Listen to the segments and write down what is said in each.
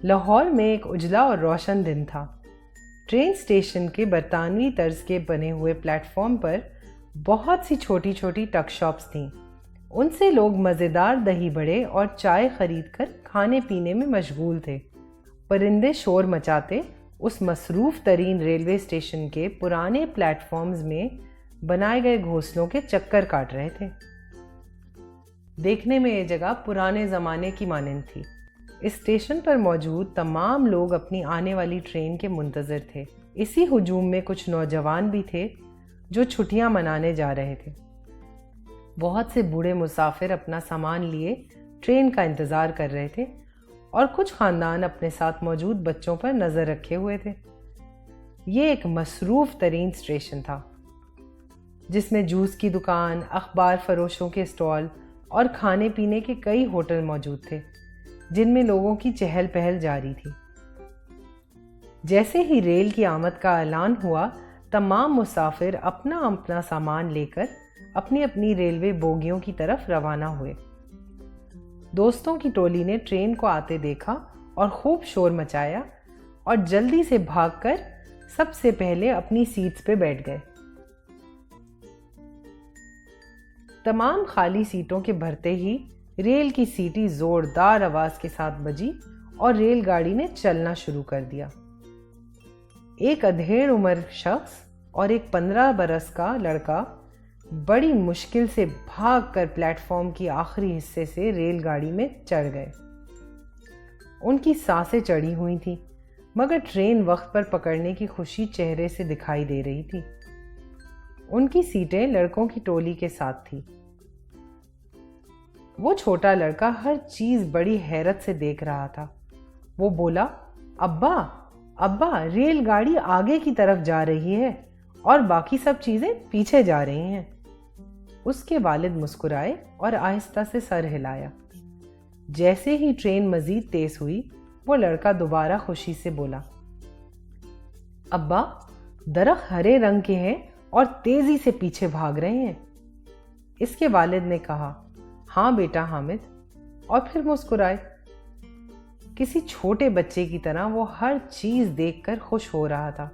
لاہور میں ایک اجلا اور روشن دن تھا۔ ٹرین اسٹیشن کے برطانوی طرز کے بنے ہوئے پلیٹ فارم پر بہت سی چھوٹی چھوٹی ٹک شاپس تھیں۔ ان سے لوگ مزیدار دہی بڑے اور چائے خرید کر کھانے پینے میں مشغول تھے۔ پرندے شور مچاتے اس مصروف ترین ریلوے اسٹیشن کے پرانے پلیٹ فارمز میں بنائے گئے گھونسلوں کے چکر کاٹ رہے تھے۔ دیکھنے میں یہ جگہ پرانے زمانے کی مانند تھی۔ اسٹیشن پر موجود تمام لوگ اپنی آنے والی ٹرین کے منتظر تھے۔ اسی ہجوم میں کچھ نوجوان بھی تھے جو چھٹیاں منانے جا رہے تھے۔ بہت سے بوڑھے مسافر اپنا سامان لیے ٹرین کا انتظار کر رہے تھے اور کچھ خاندان اپنے ساتھ موجود بچوں پر نظر رکھے ہوئے تھے۔ یہ ایک مصروف ترین اسٹیشن تھا جس میں جوس کی دکان، اخبار فروشوں کے اسٹال اور کھانے پینے کے کئی ہوٹل موجود تھے جن میں لوگوں کی چہل پہل جاری تھی۔ جیسے ہی ریل کی آمد کا اعلان ہوا، تمام مسافر اپنا اپنا سامان لے کر اپنی اپنی ریلوے بوگیوں کی طرف روانہ ہوئے۔ دوستوں کی ٹولی نے ٹرین کو آتے دیکھا اور خوب شور مچایا اور جلدی سے بھاگ کر سب سے پہلے اپنی سیٹس پہ بیٹھ گئے۔ تمام خالی سیٹوں کے بھرتے ہی ریل کی سیٹی زوردار آواز کے ساتھ بجی اور ریل گاڑی نے چلنا شروع کر دیا۔ ایک ادھیڑ عمر شخص اور ایک 15 برس کا لڑکا بڑی مشکل سے بھاگ کر پلیٹ فارم کی آخری حصے سے ریل گاڑی میں چڑھ گئے۔ ان کی سانسیں چڑھی ہوئی تھیں مگر ٹرین وقت پر پکڑنے کی خوشی چہرے سے دکھائی دے رہی تھی۔ ان کی سیٹیں لڑکوں کی ٹولی کے ساتھ تھی۔ وہ چھوٹا لڑکا ہر چیز بڑی حیرت سے دیکھ رہا تھا۔ وہ بولا، ابا ابا، ریل گاڑی آگے کی طرف جا رہی ہے اور باقی سب چیزیں پیچھے جا رہی ہیں۔ اس کے والد مسکرائے اور آہستہ سے سر ہلایا۔ جیسے ہی ٹرین مزید تیز ہوئی، وہ لڑکا دوبارہ خوشی سے بولا، ابا، درخت ہرے رنگ کے ہیں اور تیزی سے پیچھے بھاگ رہے ہیں۔ اس کے والد نے کہا، ہاں بیٹا حامد، اور پھر مسکرائے۔ کسی چھوٹے بچے کی طرح وہ ہر چیز دیکھ کر خوش ہو رہا تھا۔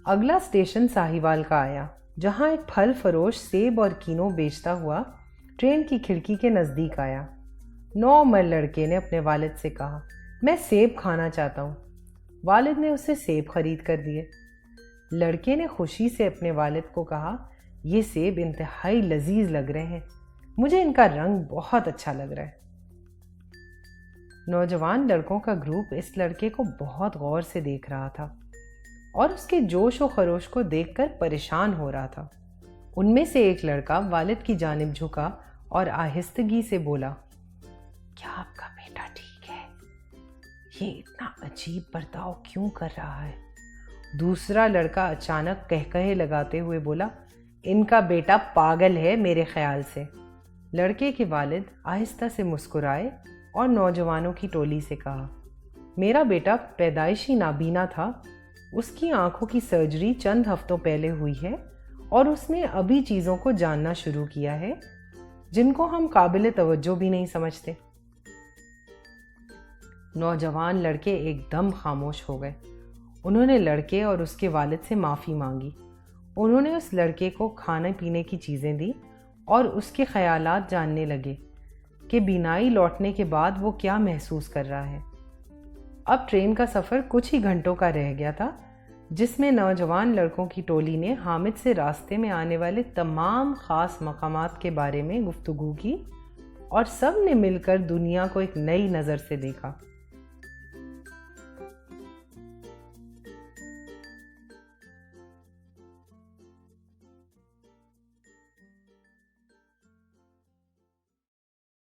اگلا اسٹیشن ساہیوال کا آیا، جہاں ایک پھل فروش سیب اور کینو بیچتا ہوا ٹرین کی کھڑکی کے نزدیک آیا۔ 9 عمر لڑکے نے اپنے والد سے کہا، میں سیب کھانا چاہتا ہوں۔ والد نے اسے سیب خرید کر دیے۔ لڑکے نے خوشی سے اپنے والد کو کہا، یہ سیب انتہائی لذیذ لگ رہے ہیں، مجھے ان کا رنگ بہت اچھا لگ رہا ہے۔ نوجوان لڑکوں کا گروپ اس لڑکے کو بہت غور سے دیکھ رہا تھا اور اس کے جوش و خروش کو دیکھ کر پریشان ہو رہا تھا۔ ان میں سے ایک لڑکا والد کی جانب جھکا اور آہستگی سے بولا، کیا آپ کا بیٹا ٹھیک ہے؟ یہ اتنا عجیب برتاؤ کیوں کر رہا ہے؟ دوسرا لڑکا اچانک کہکہے لگاتے ہوئے بولا، ان کا بیٹا پاگل ہے میرے خیال سے۔ لڑکے کے والد آہستہ سے مسکرائے اور نوجوانوں کی ٹولی سے کہا، میرا بیٹا پیدائشی نابینا تھا، اس کی آنکھوں کی سرجری چند ہفتوں پہلے ہوئی ہے اور اس نے ابھی چیزوں کو جاننا شروع کیا ہے جن کو ہم قابل توجہ بھی نہیں سمجھتے۔ نوجوان لڑکے ایک دم خاموش ہو گئے۔ انہوں نے لڑکے اور اس کے والد سے معافی مانگی۔ انہوں نے اس لڑکے کو کھانے پینے کی چیزیں دی اور اس کے خیالات جاننے لگے کہ بینائی لوٹنے کے بعد وہ کیا محسوس کر رہا ہے۔ اب ٹرین کا سفر کچھ ہی گھنٹوں کا رہ گیا تھا، جس میں نوجوان لڑکوں کی ٹولی نے حامد سے راستے میں آنے والے تمام خاص مقامات کے بارے میں گفتگو کی اور سب نے مل کر دنیا کو ایک نئی نظر سے دیکھا۔